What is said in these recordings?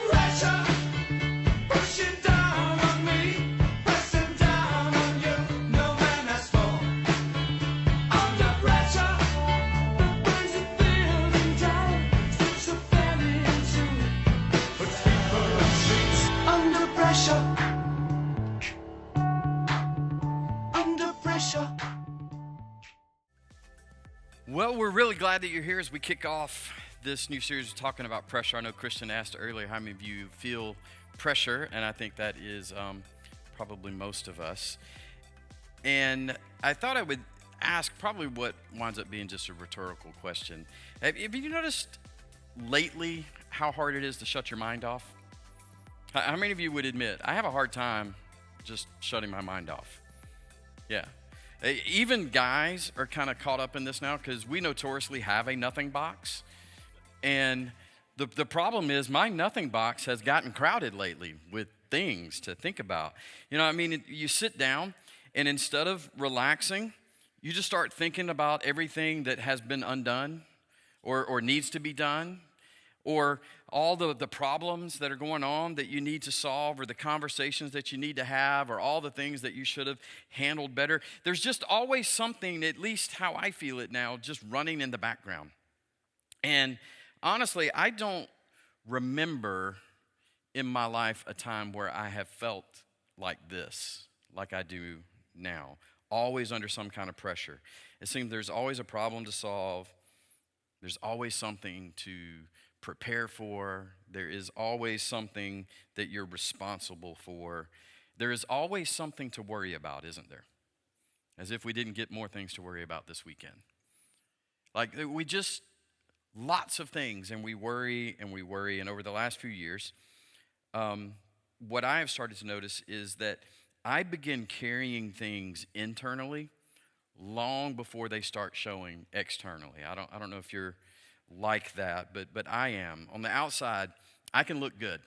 Pressure pushing down on me, pressing down on you. No man has fall. Under pressure, brings the building down. Sticks are falling into, but people are streets. Under pressure, under pressure. Well, we're really glad that you're here as we kick off this new series talking about pressure. I know Christian asked earlier how many of you feel pressure, and I think that is probably most of us. And I thought I would ask probably what winds up being just a rhetorical question. Have you noticed lately how hard it is to shut your mind off? How many of you would admit, I have a hard time just shutting my mind off? Yeah. Even guys are kind of caught up in this now because we notoriously have a nothing box. And the problem is my nothing box has gotten crowded lately with things to think about. You know, I mean, you sit down and instead of relaxing, you just start thinking about everything that has been undone or needs to be done, or all the problems that are going on that you need to solve, or the conversations that you need to have, or all the things that you should have handled better. There's just always something, at least how I feel it now, just running in the background. And honestly, I don't remember in my life a time where I have felt like this, like I do now, always under some kind of pressure. It seems there's always a problem to solve. There's always something to prepare for. There is always something that you're responsible for. There is always something to worry about, isn't there? As if we didn't get more things to worry about this weekend. Like we just, lots of things, and we worry and we worry. And over the last few years, what I have started to notice is that I begin carrying things internally long before they start showing externally. I don't know if you're like that, but I am. On the outside, I can look good.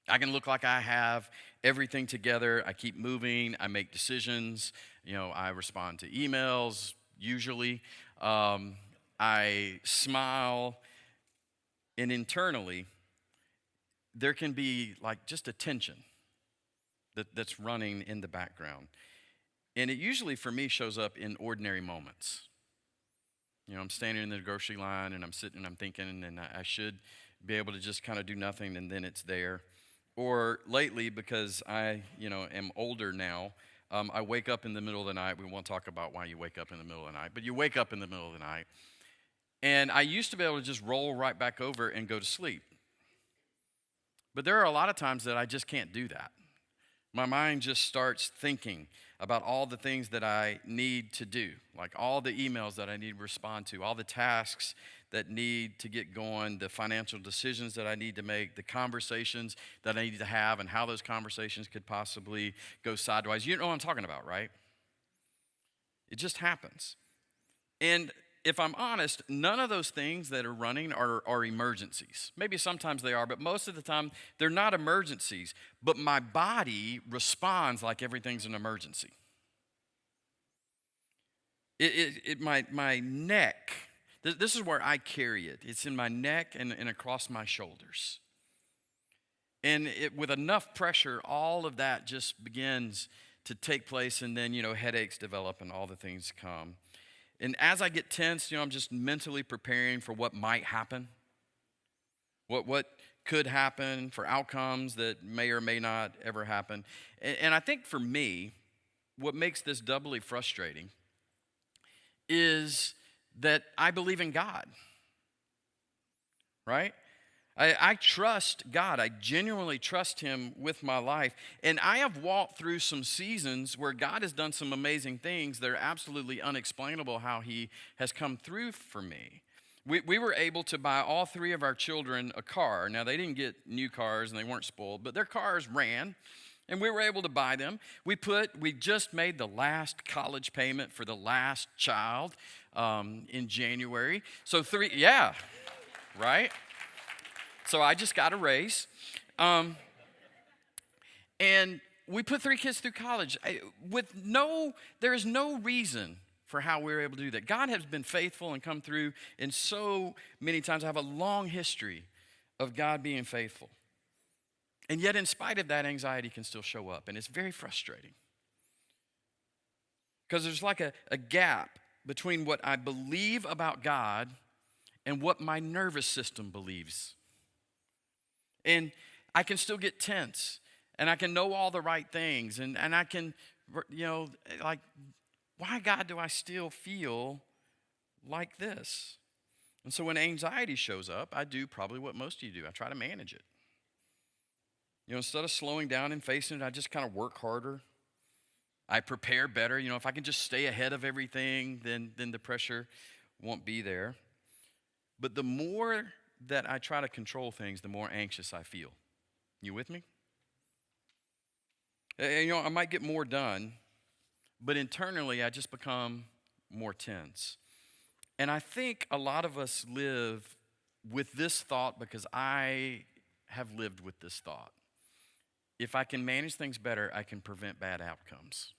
I can look like I have everything together. I keep moving. I make decisions. You know, I respond to emails usually. I smile. And internally, there can be like just a tension that's running in the background. And it usually for me shows up in ordinary moments. You know, I'm standing in the grocery line and I'm sitting and I'm thinking, and I should be able to just kind of do nothing, and then it's there. Or lately, because I, am older now, I wake up in the middle of the night. We won't talk about why you wake up in the middle of the night, but you wake up in the middle of the night. And I used to be able to just roll right back over and go to sleep. But there are a lot of times that I just can't do that. My mind just starts thinking about all the things that I need to do, like all the emails that I need to respond to, all the tasks that need to get going, the financial decisions that I need to make, the conversations that I need to have, and how those conversations could possibly go sideways. You know what I'm talking about, right? It just happens. And if I'm honest, none of those things that are running are emergencies. Maybe sometimes they are, but most of the time they're not emergencies. But my body responds like everything's an emergency. My neck, this is where I carry it. It's in my neck and across my shoulders. And with enough pressure, all of that just begins to take place, and then, headaches develop and all the things come. And as I get tense, I'm just mentally preparing for what might happen, what could happen, for outcomes that may or may not ever happen. And I think for me, what makes this doubly frustrating is that I believe in God, right? I trust God. I genuinely trust Him with my life. And I have walked through some seasons where God has done some amazing things that are absolutely unexplainable how He has come through for me. We were able to buy all three of our children a car. Now, they didn't get new cars and they weren't spoiled, but their cars ran, and we were able to buy them. We just made the last college payment for the last child in January. So right? So I just got a raise. And we put 3 kids through college. There is no reason for how we're able to do that. God has been faithful and come through, and so many times I have a long history of God being faithful. And yet, in spite of that, anxiety can still show up, and it's very frustrating. Because there's like a gap between what I believe about God and what my nervous system believes. And I can still get tense, and I can know all the right things, and I can, like, why, God, do I still feel like this? And so when anxiety shows up, I do probably what most of you do. I try to manage it. Instead of slowing down and facing it, I just kind of work harder. I prepare better. If I can just stay ahead of everything, then the pressure won't be there. But the more that I try to control things, the more anxious I feel. You with me? I might get more done, but internally I just become more tense. And I think a lot of us live with this thought because I have lived with this thought. If I can manage things better, I can prevent bad outcomes.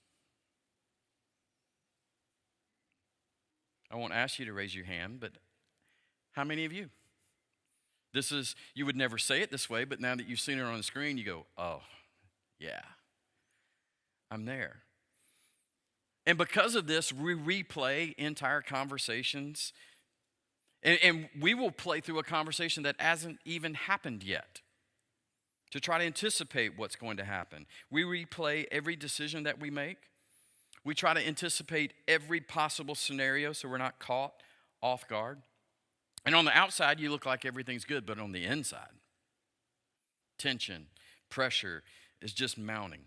I won't ask you to raise your hand, but how many of you? You would never say it this way, but now that you've seen it on the screen, you go, oh, yeah, I'm there. And because of this, we replay entire conversations, and we will play through a conversation that hasn't even happened yet to try to anticipate what's going to happen. We replay every decision that we make. We try to anticipate every possible scenario so we're not caught off guard. And on the outside, you look like everything's good, but on the inside, tension, pressure is just mounting.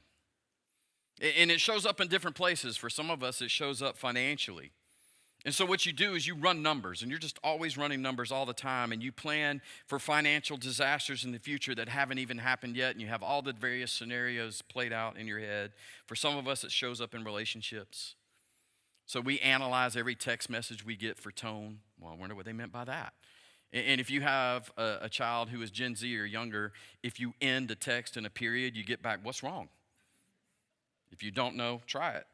And it shows up in different places. For some of us, it shows up financially. And so what you do is you run numbers, and you're just always running numbers all the time, and you plan for financial disasters in the future that haven't even happened yet, and you have all the various scenarios played out in your head. For some of us, it shows up in relationships. So we analyze every text message we get for tone. Well, I wonder what they meant by that. And if you have a child who is Gen Z or younger, if you end a text in a period, you get back, what's wrong? If you don't know, try it.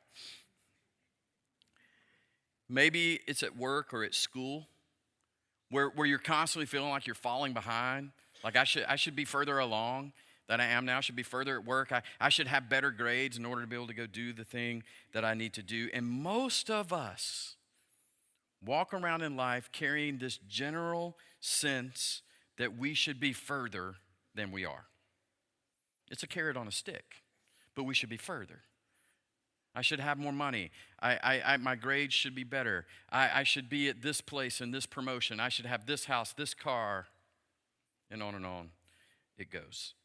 Maybe it's at work or at school where you're constantly feeling like you're falling behind. Like I should be further along than I am now. I should be further at work. I should have better grades in order to be able to go do the thing that I need to do. And most of us walk around in life carrying this general sense that we should be further than we are. It's a carrot on a stick, but we should be further. I should have more money. My grades should be better. I should be at this place in this promotion. I should have this house, this car, and on it goes.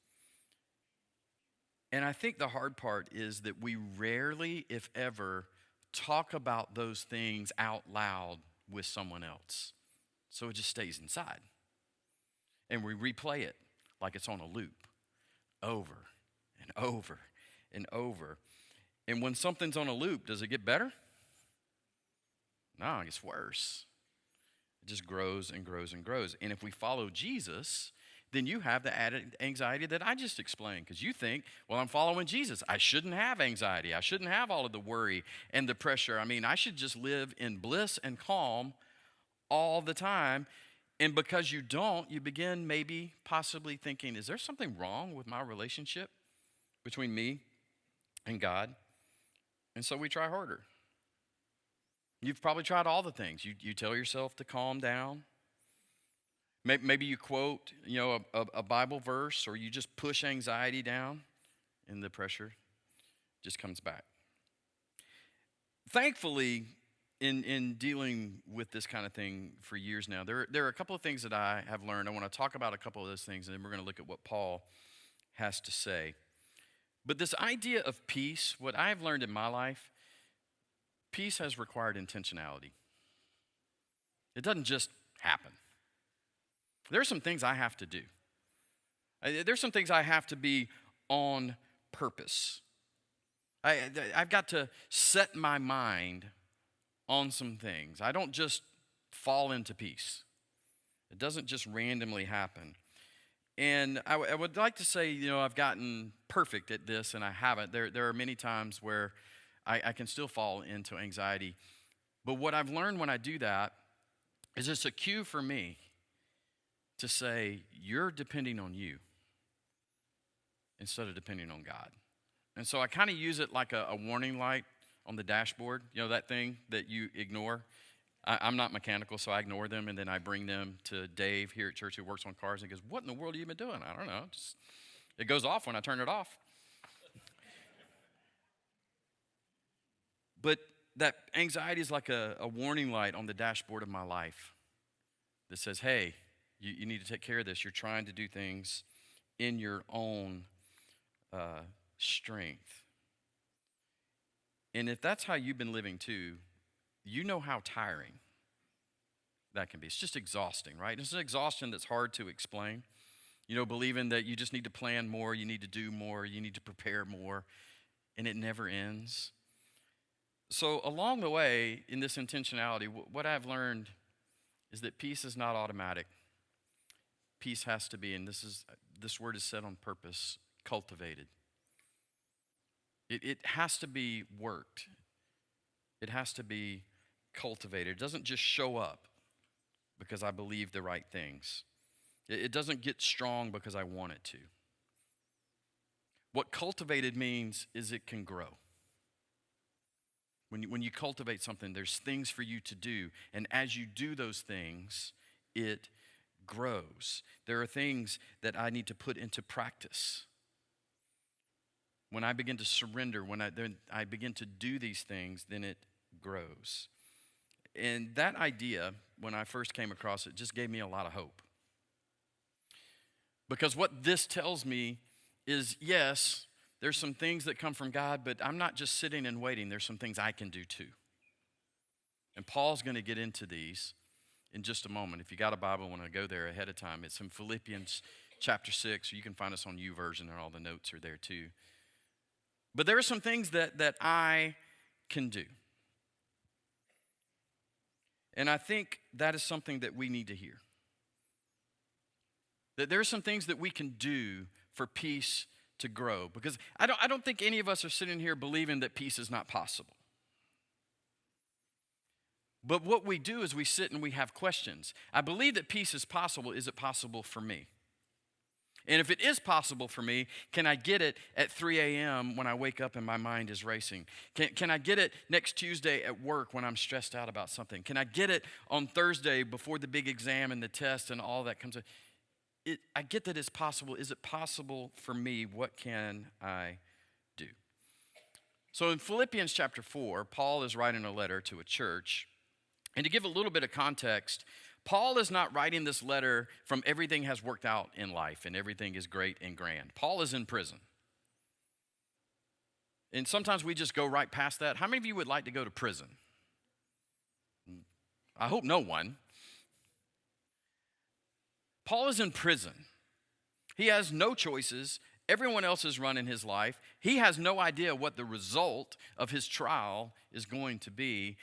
And I think the hard part is that we rarely, if ever, talk about those things out loud with someone else. So it just stays inside. And we replay it like it's on a loop over and over and over. And when something's on a loop, does it get better? No, it gets worse. It just grows and grows and grows. And if we follow Jesus, then you have the added anxiety that I just explained. Because you think, well, I'm following Jesus. I shouldn't have anxiety. I shouldn't have all of the worry and the pressure. I mean, I should just live in bliss and calm all the time. And because you don't, you begin maybe possibly thinking, is there something wrong with my relationship between me and God? And so we try harder. You've probably tried all the things. You tell yourself to calm down. Maybe you quote, a Bible verse, or you just push anxiety down, and the pressure just comes back. Thankfully, in dealing with this kind of thing for years now, there are a couple of things that I have learned. I want to talk about a couple of those things, and then we're going to look at what Paul has to say. But this idea of peace, what I've learned in my life, peace has required intentionality. It doesn't just happen. There's some things I have to do. There's some things I have to be on purpose. I've got to set my mind on some things. I don't just fall into peace. It doesn't just randomly happen. And I would like to say, I've gotten perfect at this, and I haven't. There are many times where I can still fall into anxiety. But what I've learned when I do that is it's a cue for me to say, you're depending on you instead of depending on God. And so I kind of use it like a warning light on the dashboard, you know, that thing that you ignore. I'm not mechanical, so I ignore them, and then I bring them to Dave here at church who works on cars, and he goes, what in the world have you been doing? I don't know. It goes off when I turn it off. But that anxiety is like a warning light on the dashboard of my life that says, hey, you need to take care of this. You're trying to do things in your own strength. And if that's how you've been living too, you know how tiring that can be. It's just exhausting, right? It's an exhaustion that's hard to explain. You know, believing that you just need to plan more, you need to do more, you need to prepare more, and it never ends. So along the way, in this intentionality, what I've learned is that peace is not automatic. Peace has to be, and this word is said on purpose, cultivated. It has to be worked. It has to be cultivated. It doesn't just show up because I believe the right things. It doesn't get strong because I want it to. What cultivated means is it can grow. When you cultivate something, there's things for you to do. And as you do those things, it grows. There are things that I need to put into practice. When I begin to surrender, when I begin to do these things, then it grows. And that idea, when I first came across it, just gave me a lot of hope. Because what this tells me is, yes, there's some things that come from God, but I'm not just sitting and waiting. There's some things I can do too. And Paul's going to get into these in just a moment. If you got a Bible, I want to go there ahead of time. It's in Philippians chapter 6. You can find us on YouVersion, and all the notes are there too. But there are some things that I can do. And I think that is something that we need to hear. That there are some things that we can do for peace to grow. Because I don't think any of us are sitting here believing that peace is not possible. But what we do is we sit and we have questions. I believe that peace is possible. Is it possible for me? And if it is possible for me, can I get it at 3 a.m. when I wake up and my mind is racing? Can I get it next Tuesday at work when I'm stressed out about something? Can I get it on Thursday before the big exam and the test and all that comes in? I get that it's possible. Is it possible for me? What can I do? So in Philippians chapter 4, Paul is writing a letter to a church. And to give a little bit of context, Paul is not writing this letter from everything has worked out in life and everything is great and grand. Paul is in prison. And sometimes we just go right past that. How many of you would like to go to prison? I hope no one. Paul is in prison. He has no choices. Everyone else is running his life. He has no idea what the result of his trial is going to be.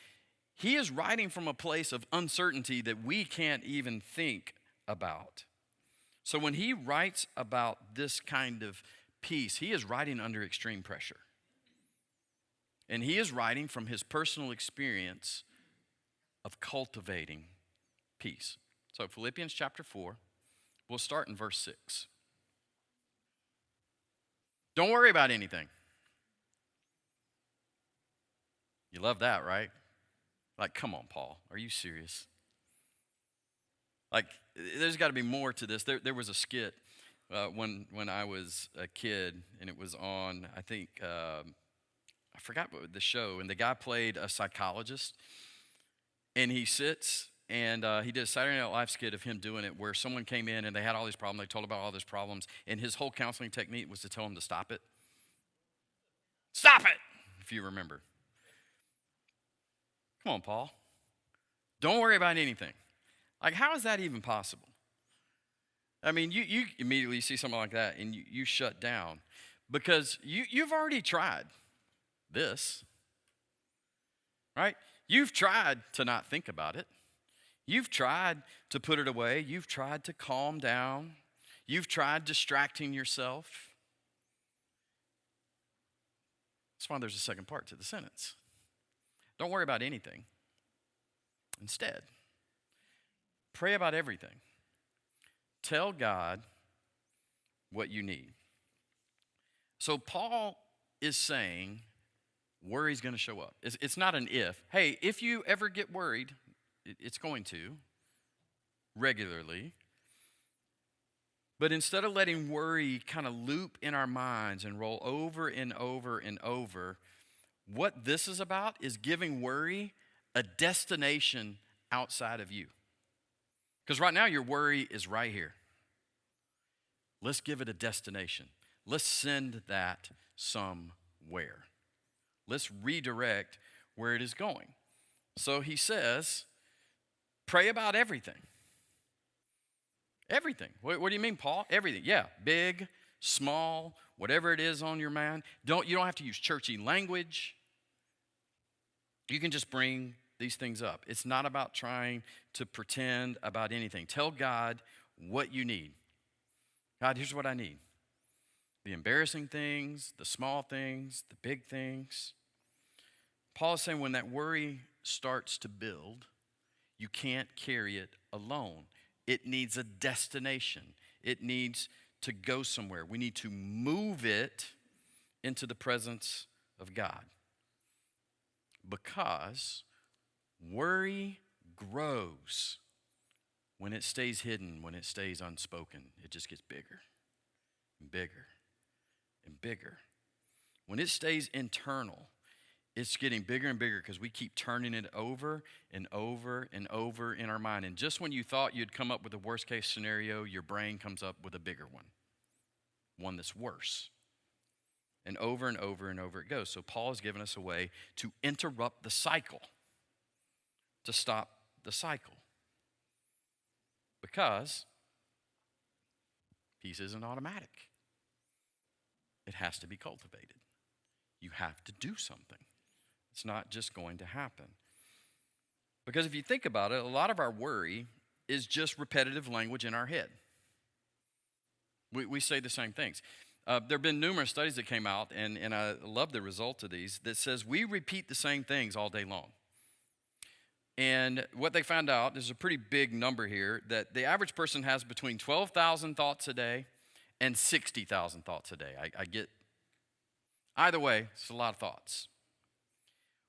He is writing from a place of uncertainty that we can't even think about. So when he writes about this kind of peace, he is writing under extreme pressure. And he is writing from his personal experience of cultivating peace. So Philippians chapter 4, we'll start in verse 6. Don't worry about anything. You love that, right? Like, come on, Paul, are you serious? Like, there's got to be more to this. There was a skit when I was a kid, and it was on, I think, I forgot what the show, and the guy played a psychologist, and he sits, and he did a Saturday Night Live skit of him doing it, where someone came in, and they had all these problems, they told about all these problems, and his whole counseling technique was to tell him to stop it. Stop it, if you remember. Come on, Paul. Don't worry about anything. Like, how is that even possible? I mean, you immediately see something like that and you shut down because you've already tried this, right? You've tried to not think about it. You've tried to put it away. You've tried to calm down. You've tried distracting yourself. That's why there's a second part to the sentence. Don't worry about anything. Instead, pray about everything. Tell God what you need. So Paul is saying worry's going to show up. It's not an if. Hey, if you ever get worried, it's going to regularly. But instead of letting worry kind of loop in our minds and roll over and over and over, what this is about is giving worry a destination outside of you. Because right now your worry is right here. Let's give it a destination. Let's send that somewhere. Let's redirect where it is going. So he says, pray about everything. Everything. What do you mean, Paul? Everything. Yeah, big, small, whatever it is on your mind. You don't have to use churchy language. You can just bring these things up. It's not about trying to pretend about anything. Tell God what you need. God, here's what I need. The embarrassing things, the small things, the big things. Paul is saying when that worry starts to build, you can't carry it alone. It needs a destination. It needs to go somewhere. We need to move it into the presence of God. Because worry grows when it stays hidden, when it stays unspoken. It just gets bigger and bigger and bigger. When it stays internal, it's getting bigger and bigger because we keep turning it over and over and over in our mind. And just when you thought you'd come up with a worst case scenario, your brain comes up with a bigger one that's worse. And over and over and over it goes. So Paul has given us a way to interrupt the cycle, to stop the cycle. Because peace isn't automatic. It has to be cultivated. You have to do something. It's not just going to happen. Because if you think about it, a lot of our worry is just repetitive language in our head. We say the same things. There have been numerous studies that came out, and I love the result of these, that says we repeat the same things all day long. And what they found out, there's a pretty big number here, that the average person has between 12,000 thoughts a day and 60,000 thoughts a day. I get, either way, it's a lot of thoughts.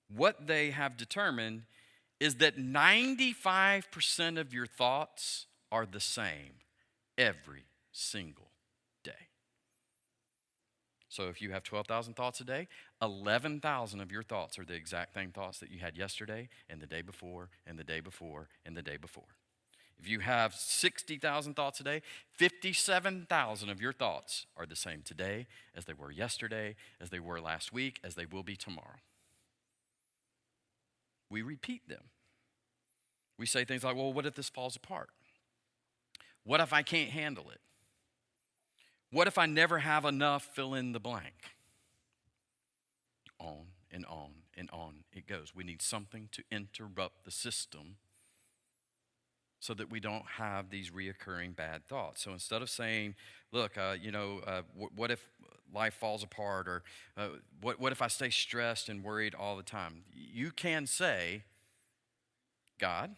What they have determined is that 95% of your thoughts are the same every single day. So if you have 12,000 thoughts a day, 11,000 of your thoughts are the exact same thoughts that you had yesterday and the day before and the day before and the day before. If you have 60,000 thoughts a day, 57,000 of your thoughts are the same today as they were yesterday, as they were last week, as they will be tomorrow. We repeat them. We say things like, well, what if this falls apart? What if I can't handle it? What if I never have enough, fill in the blank? On and on and on it goes. We need something to interrupt the system so that we don't have these reoccurring bad thoughts. So instead of saying, look, what if life falls apart, or what if I stay stressed and worried all the time? You can say, God,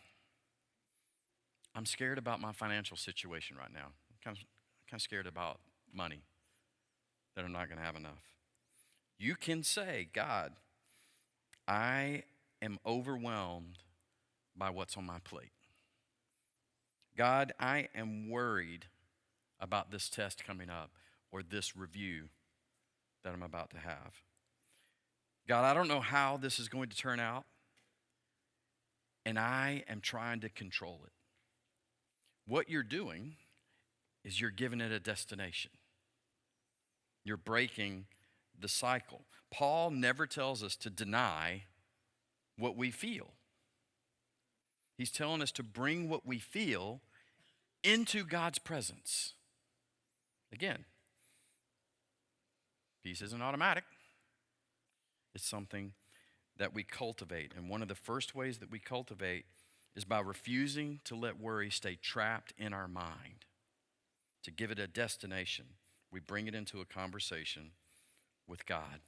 I'm scared about my financial situation right now. I'm kind of scared about money, that I'm not going to have enough. You can say, God, I am overwhelmed by what's on my plate. God, I am worried about this test coming up or this review that I'm about to have. God, I don't know how this is going to turn out, and I am trying to control it. What you're doing is you're giving it a destination. You're breaking the cycle. Paul never tells us to deny what we feel. He's telling us to bring what we feel into God's presence. Again, peace isn't automatic. It's something that we cultivate. And one of the first ways that we cultivate is by refusing to let worry stay trapped in our mind. To give it a destination, we bring it into a conversation with God.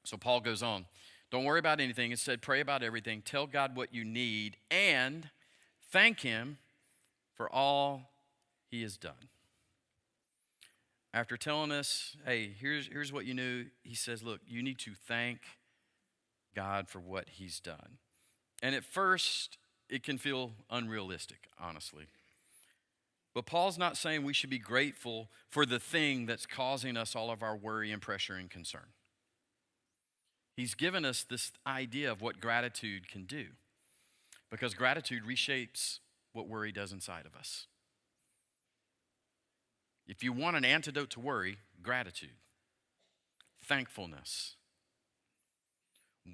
So Paul goes on Don't worry about anything. Instead, pray about everything. Tell God what you need and thank Him for all He has done. After telling us, hey, here's what you knew, He says, look, you need to thank God for what He's done. And at first, it can feel unrealistic, honestly. But Paul's not saying we should be grateful for the thing that's causing us all of our worry and pressure and concern. He's given us this idea of what gratitude can do, because gratitude reshapes what worry does inside of us. If you want an antidote to worry, gratitude, thankfulness.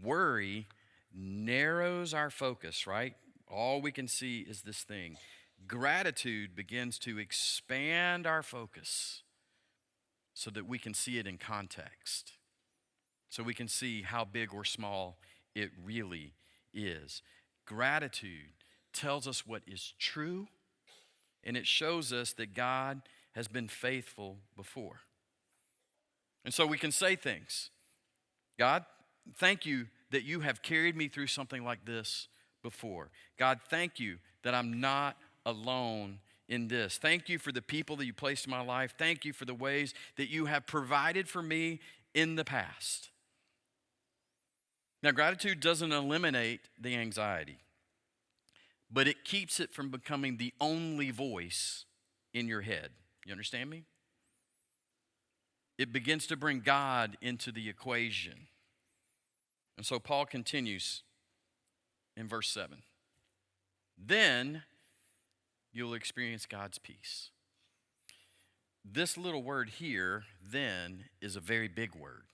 Worry narrows our focus, right? All we can see is this thing. Gratitude begins to expand our focus so that we can see it in context, so we can see how big or small it really is. Gratitude tells us what is true, and it shows us that God has been faithful before. And so we can say things. God, thank you that you have carried me through something like this before. God, thank you that I'm not alone in this. Thank you for the people that you placed in my life. Thank you for the ways that you have provided for me in the past. Now, gratitude doesn't eliminate the anxiety, but it keeps it from becoming the only voice in your head. You understand me? It begins to bring God into the equation. And so Paul continues in verse 7. Then you'll experience God's peace. This little word here, then, is a very big word.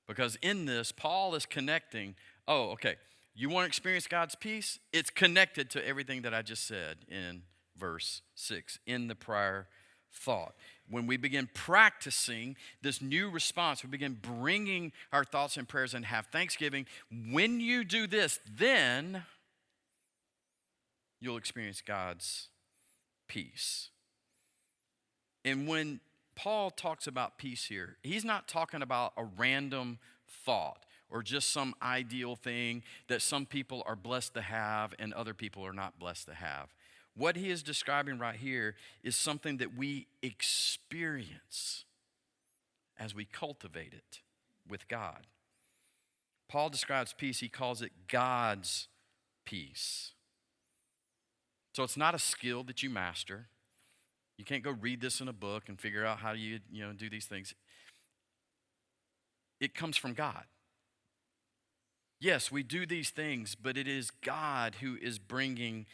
Because in this, Paul is connecting, you want to experience God's peace? It's connected to everything that I just said in verse 6, in the prior thought. When we begin practicing this new response, we begin bringing our thoughts and prayers and have thanksgiving. When you do this, then you'll experience God's peace. And when Paul talks about peace here, he's not talking about a random thought or just some ideal thing that some people are blessed to have and other people are not blessed to have. What he is describing right here is something that we experience as we cultivate it with God. Paul describes peace, he calls it God's peace. So it's not a skill that you master. You can't go read this in a book and figure out how you do these things. It comes from God. Yes, we do these things, but it is God who is bringing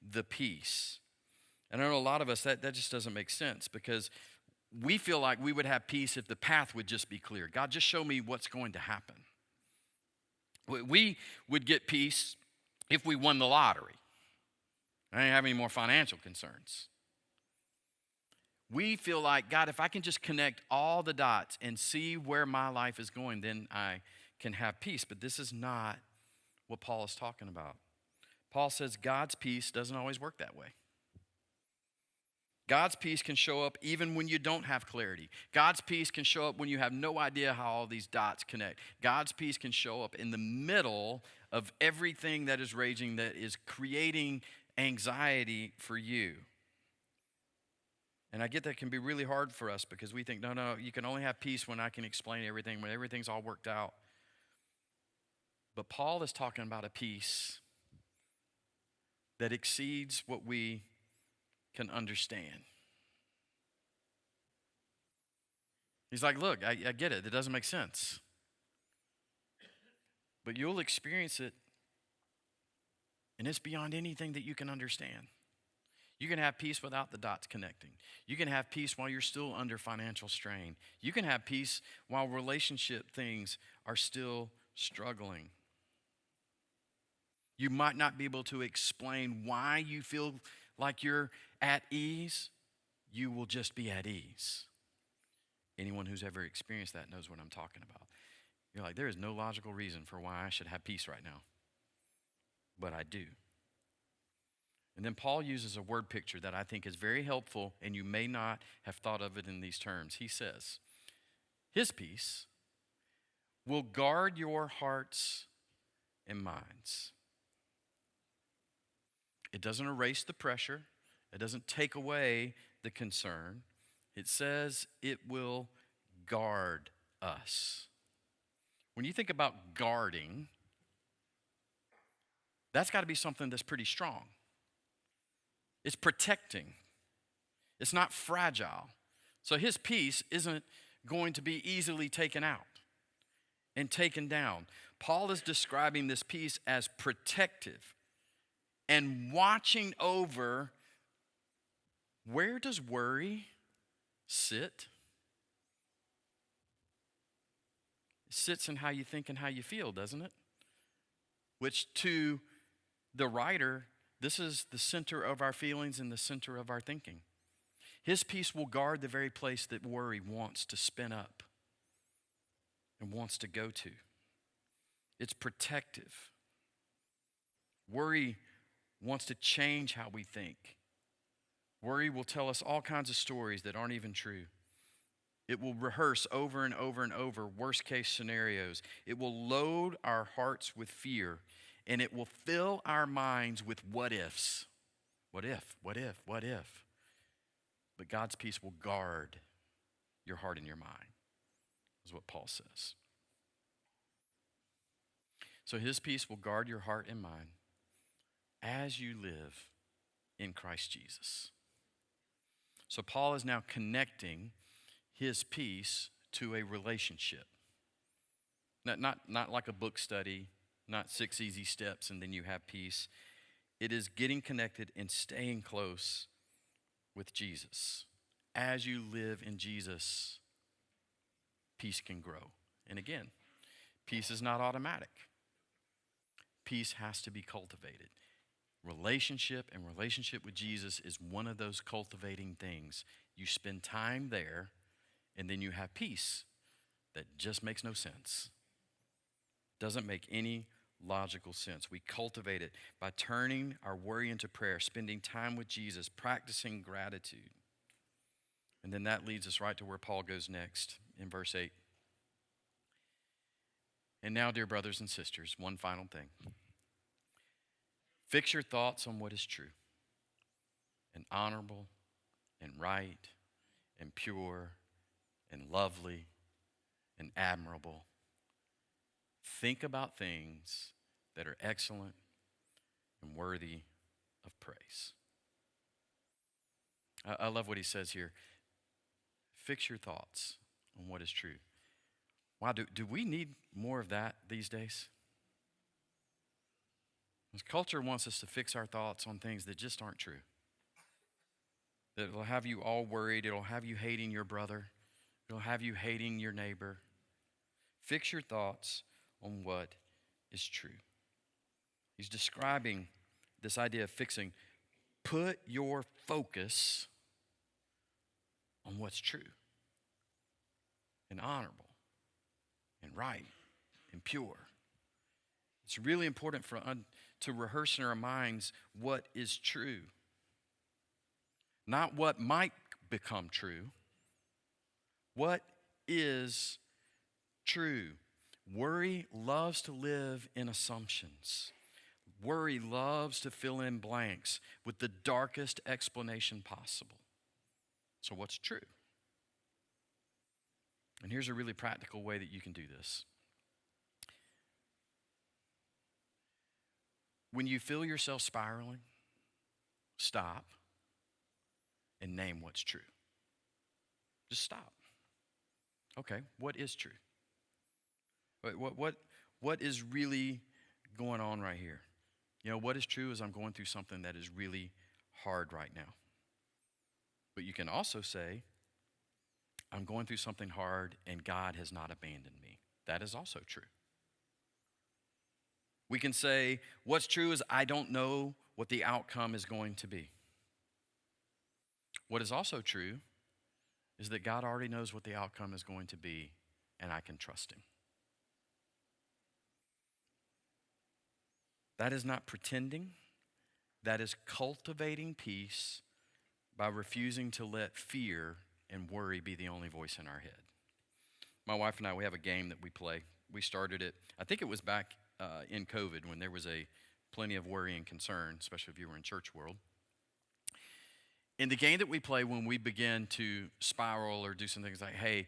the peace. And I know a lot of us, that just doesn't make sense, because we feel like we would have peace if the path would just be clear. God, just show me what's going to happen. We would get peace if we won the lottery. I didn't have any more financial concerns. We feel like, God, if I can just connect all the dots and see where my life is going, then I can have peace. But this is not what Paul is talking about. Paul says God's peace doesn't always work that way. God's peace can show up even when you don't have clarity. God's peace can show up when you have no idea how all these dots connect. God's peace can show up in the middle of everything that is raging, that is creating anxiety for you. And I get that can be really hard for us, because we think, no, you can only have peace when I can explain everything, when everything's all worked out. But Paul is talking about a peace that exceeds what we can understand. He's like, look, I get it. It doesn't make sense. But you'll experience it, and it's beyond anything that you can understand. You can have peace without the dots connecting. You can have peace while you're still under financial strain. You can have peace while relationship things are still struggling. You might not be able to explain why you feel like you're at ease. You will just be at ease. Anyone who's ever experienced that knows what I'm talking about. You're like, there is no logical reason for why I should have peace right now. But I do. And then Paul uses a word picture that I think is very helpful, and you may not have thought of it in these terms. He says, his peace will guard your hearts and minds. It doesn't erase the pressure. It doesn't take away the concern. It says it will guard us. When you think about guarding, that's got to be something that's pretty strong. It's protecting. It's not fragile. So his peace isn't going to be easily taken out and taken down. Paul is describing this peace as protective and watching over. Where does worry sit? It sits in how you think and how you feel, doesn't it? Which to the writer, this is the center of our feelings and the center of our thinking. His peace will guard the very place that worry wants to spin up and wants to go to. It's protective. Worry wants to change how we think. Worry will tell us all kinds of stories that aren't even true. It will rehearse over and over and over worst case scenarios. It will load our hearts with fear, and it will fill our minds with what ifs. What if, what if, what if? But God's peace will guard your heart and your mind, is what Paul says. So his peace will guard your heart and mind as you live in Christ Jesus. So Paul is now connecting his peace to a relationship. Not like a book study, not 6 easy steps and then you have peace. It is getting connected and staying close with Jesus. As you live in Jesus, peace can grow. And again, peace is not automatic. Peace has to be cultivated. Relationship and relationship with Jesus is one of those cultivating things. You spend time there, and then you have peace that just makes no sense. Doesn't make any logical sense. We cultivate it by turning our worry into prayer, spending time with Jesus, practicing gratitude. And then that leads us right to where Paul goes next in verse 8. And now, dear brothers and sisters, one final thing. Fix your thoughts on what is true and honorable and right and pure and lovely and admirable. Think about things that are excellent and worthy of praise. I love what he says here. Fix your thoughts on what is true. Wow, do we need more of that these days? This culture wants us to fix our thoughts on things that just aren't true. That will have you all worried. It'll have you hating your brother. It'll have you hating your neighbor. Fix your thoughts on what is true. He's describing this idea of fixing. Put your focus on what's true and honorable and right and pure. It's really important for us to rehearse in our minds what is true. Not what might become true. What is true? Worry loves to live in assumptions. Worry loves to fill in blanks with the darkest explanation possible. So what's true? And here's a really practical way that you can do this. When you feel yourself spiraling, stop and name what's true. Just stop. Okay, what is true? What is really going on right here? You know, what is true is I'm going through something that is really hard right now. But you can also say, I'm going through something hard and God has not abandoned me. That is also true. We can say, what's true is I don't know what the outcome is going to be. What is also true is that God already knows what the outcome is going to be, and I can trust him. That is not pretending. That is cultivating peace by refusing to let fear and worry be the only voice in our head. My wife and I, we have a game that we play we started it. I think it was back in COVID when there was plenty of worry and concern, especially if you were in church world. In the game that we play when we begin to spiral or do some things like, hey,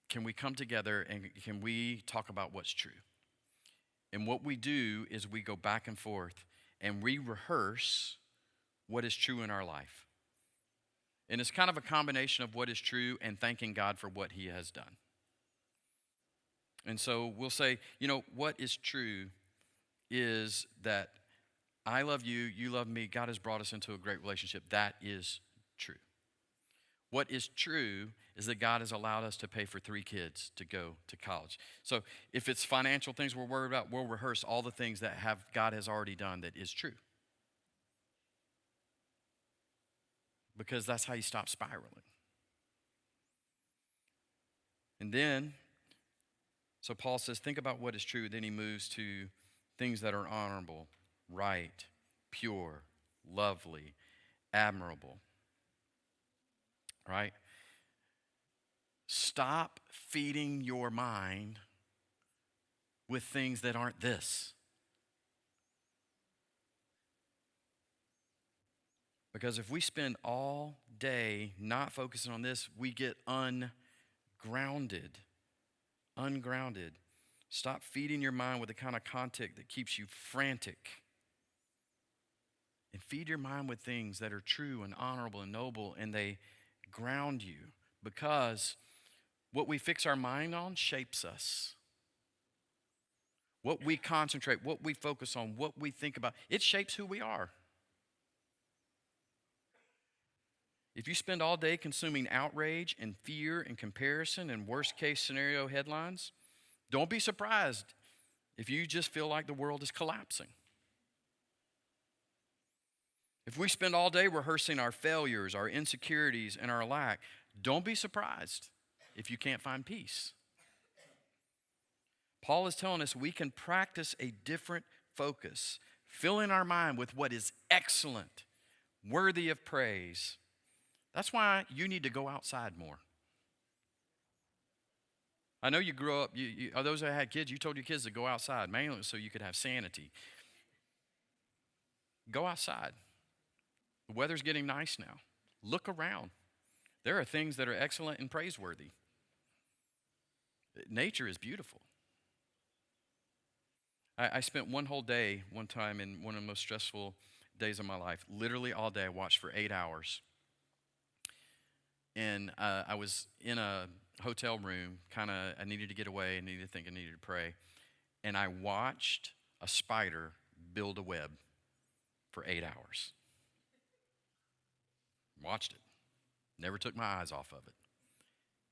can we come together and can we talk about what's true? And what we do is we go back and forth and we rehearse what is true in our life. And it's kind of a combination of what is true and thanking God for what he has done. And so we'll say, what is true is that I love you, you love me, God has brought us into a great relationship. That is true. What is true is that God has allowed us to pay for 3 kids to go to college. So if it's financial things we're worried about, we'll rehearse all the things that God has already done that is true. Because that's how you stop spiraling. And then, so Paul says, think about what is true. Then he moves to things that are honorable, right, pure, lovely, admirable. Right? Stop feeding your mind with things that aren't this. Because if we spend all day not focusing on this, we get ungrounded. Ungrounded. Stop feeding your mind with the kind of content that keeps you frantic. And feed your mind with things that are true and honorable and noble, and they ground you. Because what we fix our mind on shapes us. What we concentrate, what we focus on, what we think about, it shapes who we are. If you spend all day consuming outrage and fear and comparison and worst case scenario headlines, don't be surprised if you just feel like the world is collapsing. If we spend all day rehearsing our failures, our insecurities, and our lack, don't be surprised if you can't find peace. Paul is telling us we can practice a different focus, filling our mind with what is excellent, worthy of praise. That's why you need to go outside more. I know you grew up, those that had kids, you told your kids to go outside, mainly so you could have sanity. Go outside. The weather's getting nice now. Look around. There are things that are excellent and praiseworthy. Nature is beautiful. I spent one whole day one time in one of the most stressful days of my life. Literally all day I watched for 8 hours. And I was in a hotel room, I needed to get away, I needed to think, I needed to pray. And I watched a spider build a web for 8 hours. Watched it. Never took my eyes off of it.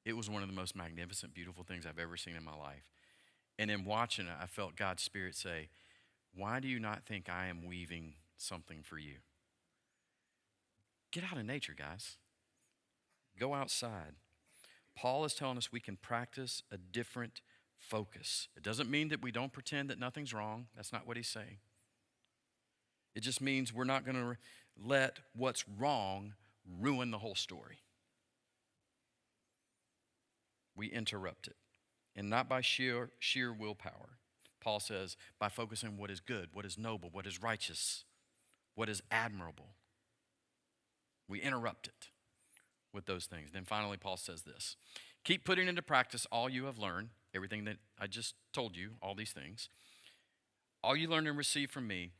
It was one of the most magnificent, beautiful things I've ever seen in my life. And in watching it, I felt God's Spirit say, why do you not think I am weaving something for you? Get out of nature, guys. Go outside. Paul is telling us we can practice a different focus. It doesn't mean that we don't pretend that nothing's wrong. That's not what he's saying. It just means we're not going to let what's wrong ruin the whole story. We interrupt it. And not by sheer willpower. Paul says, by focusing on what is good, what is noble, what is righteous, what is admirable. We interrupt it with those things. Then finally, Paul says this. Keep putting into practice all you have learned, everything that I just told you, all these things. All you learned and received from me,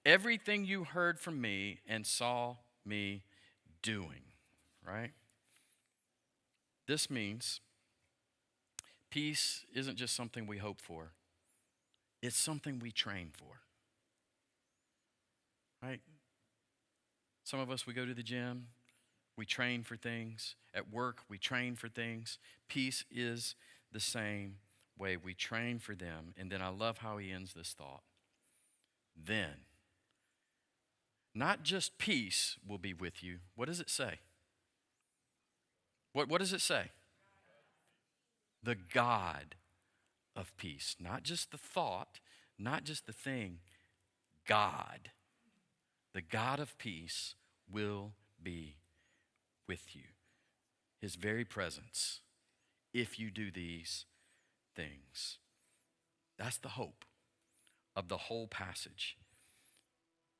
everything you heard from me and saw me doing, right? This means peace isn't just something we hope for. It's something we train for, right? Some of us, we go to the gym. We train for things. At work, we train for things. Peace is the same way. We train for them. And then I love how he ends this thought. Then, not just peace will be with you. What does it say? What does it say? The God of peace. Not just the thought, not just the thing. God. The God of peace will be with you. His very presence, if you do these things. That's the hope of the whole passage.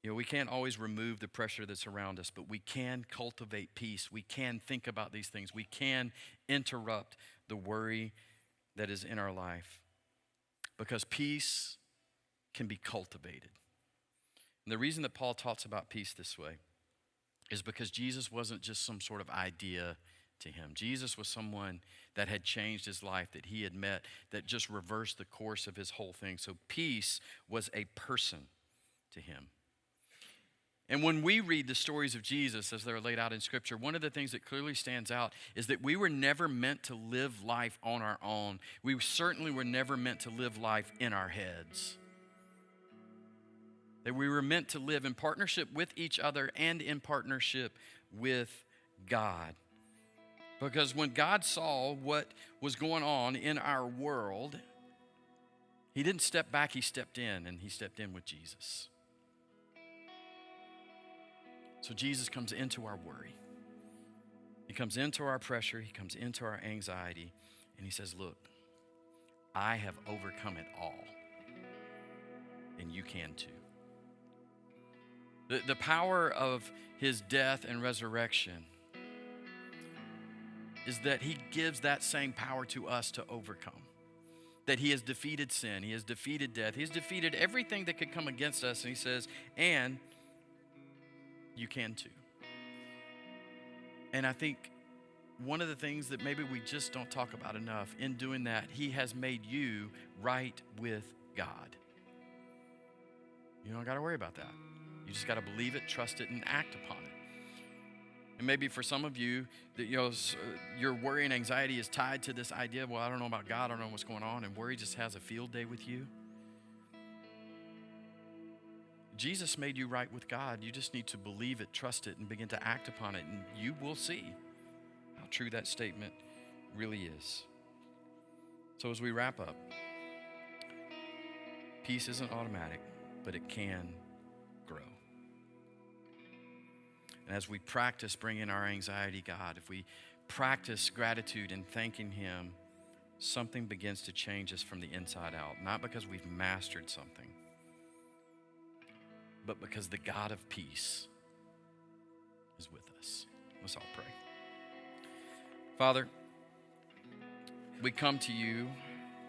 We can't always remove the pressure that's around us, but we can cultivate peace. We can think about these things. We can interrupt the worry that is in our life, because peace can be cultivated. And the reason that Paul talks about peace this way is because Jesus wasn't just some sort of idea to him. Jesus was someone that had changed his life, that he had met, that just reversed the course of his whole thing. So peace was a person to him. And when we read the stories of Jesus as they're laid out in Scripture, one of the things that clearly stands out is that we were never meant to live life on our own. We certainly were never meant to live life in our heads. That we were meant to live in partnership with each other and in partnership with God. Because when God saw what was going on in our world, he didn't step back, he stepped in, and he stepped in with Jesus. So Jesus comes into our worry. He comes into our pressure. He comes into our anxiety. And he says, look, I have overcome it all. And you can too. The power of his death and resurrection is that he gives that same power to us to overcome. That he has defeated sin. He has defeated death. He has defeated everything that could come against us. And he says, and you can too. And I think one of the things that maybe we just don't talk about enough, in doing that, he has made you right with God. You don't got to worry about that. You just got to believe it, trust it, and act upon it. And maybe for some of you, that your worry and anxiety is tied to this idea, well, I don't know about God, I don't know what's going on, and worry just has a field day with you. Jesus made you right with God. You just need to believe it, trust it, and begin to act upon it, and you will see how true that statement really is. So as we wrap up, peace isn't automatic, but it can grow. And as we practice bringing our anxiety to God, if we practice gratitude and thanking him, something begins to change us from the inside out. Not because we've mastered something, but because the God of peace is with us. Let's all pray. Father, we come to you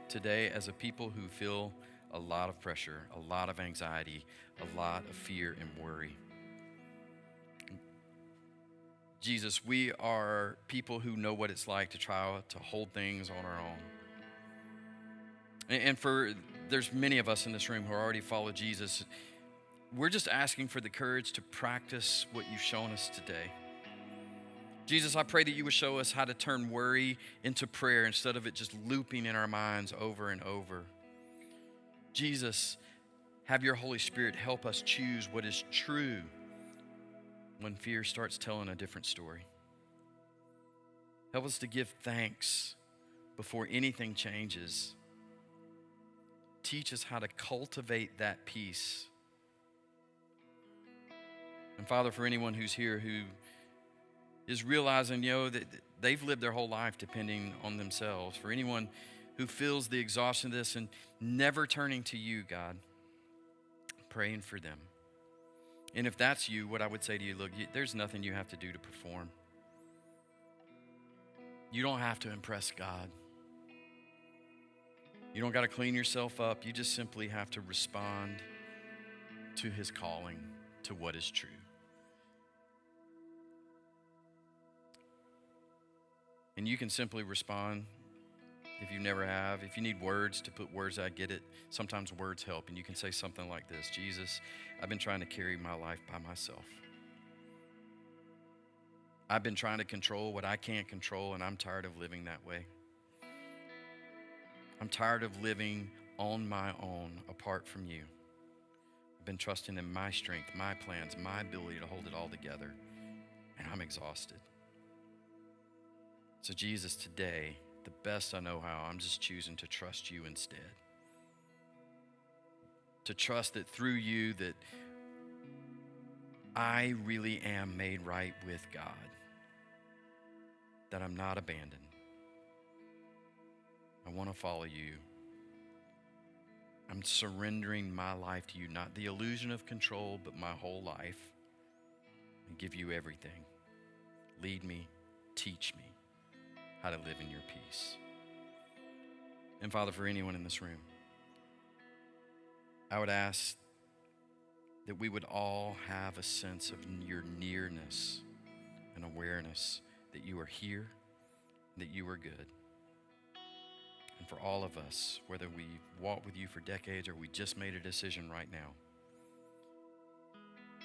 today as a people who feel a lot of pressure, a lot of anxiety, a lot of fear and worry. Jesus, we are people who know what it's like to try to hold things on our own. And there's many of us in this room who already follow Jesus. We're just asking for the courage to practice what you've shown us today. Jesus, I pray that you would show us how to turn worry into prayer instead of it just looping in our minds over and over. Jesus, have your Holy Spirit help us choose what is true when fear starts telling a different story. Help us to give thanks before anything changes. Teach us how to cultivate that peace. And Father, for anyone who's here who is realizing, that they've lived their whole life depending on themselves, for anyone who feels the exhaustion of this and never turning to you, God, praying for them. And if that's you, what I would say to you, look, there's nothing you have to do to perform. You don't have to impress God. You don't got to clean yourself up. You just simply have to respond to his calling, to what is true. And you can simply respond if you never have. If you need words to put words, I get it. Sometimes words help, and you can say something like this: Jesus, I've been trying to carry my life by myself. I've been trying to control what I can't control, and I'm tired of living that way. I'm tired of living on my own apart from you. I've been trusting in my strength, my plans, my ability to hold it all together, and I'm exhausted. So Jesus, today, the best I know how, I'm just choosing to trust you instead. To trust that through you that I really am made right with God. That I'm not abandoned. I want to follow you. I'm surrendering my life to you, not the illusion of control, but my whole life. And give you everything. Lead me, teach me how to live in your peace. And Father, for anyone in this room, I would ask that we would all have a sense of your nearness and awareness that you are here, that you are good. And for all of us, whether we walked with you for decades or we just made a decision right now,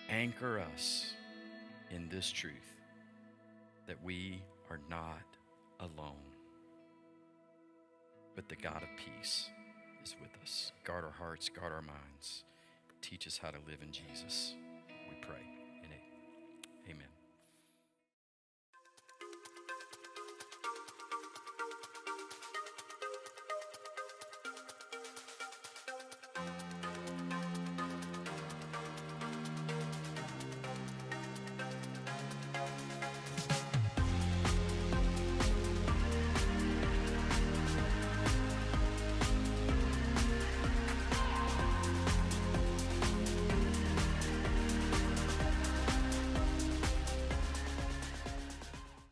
anchor us in this truth that we are not alone, but the God of peace is with us. Guard our hearts, guard our minds. Teach us how to live in Jesus. We pray in it. Amen.